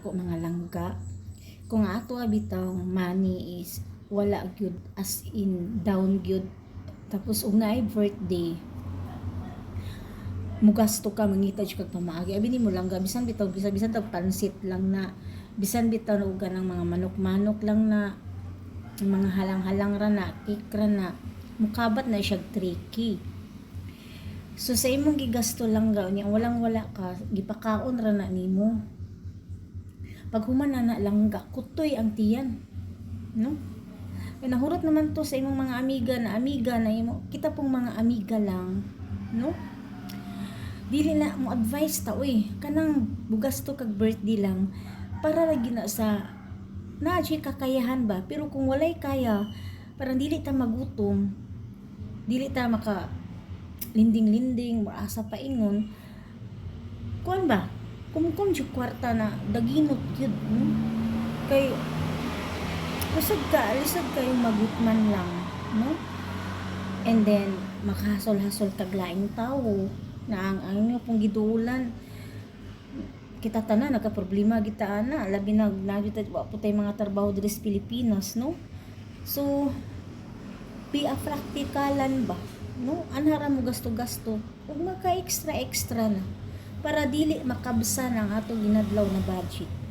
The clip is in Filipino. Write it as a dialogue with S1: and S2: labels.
S1: nako mga langga. Kung ato bitaw money is wala gyud, as in down gyud, tapos ungay birthday, mugasto ka mangita jud kag pamaagi, abi nimo langga, bisan bitaw bisan tag pansit lang na, bisan bitaw og ganang mga manok-manok lang na, mga halang-halang ra na, cake ra na, mukabat na siya tricky. So sa imong gigasto lang niya, walang wala ka, gipakaon ra na nimo. Pag human na langga, kutoy ang tiyan, no? Kaya nahurot naman to sa imong mga amiga na imo, kita pong mga amiga lang, no? Dili na mo advice ta, uy, kanang bugasto kag birthday lang para lagi na sa na kakayahan ba, pero kung walay kaya, parang dili ta magutom, dili ta maka linding-linding, asa pa ingon, kuan ba, kumkum jud kwarta na daginot yun, kay lisod kayong magutman lang, no? And then makahasol-hasol kag laing tawo na ang inyo pong giduulan, kita tanan nagka-problema kita ana, labi na wa po tay mga trabaho diri sa Pilipinas, no? So be a praktikalan ba, no? Anhara mo gasto-gasto ug maka extra na para dili makabsan ang ato ginadlaw na budget.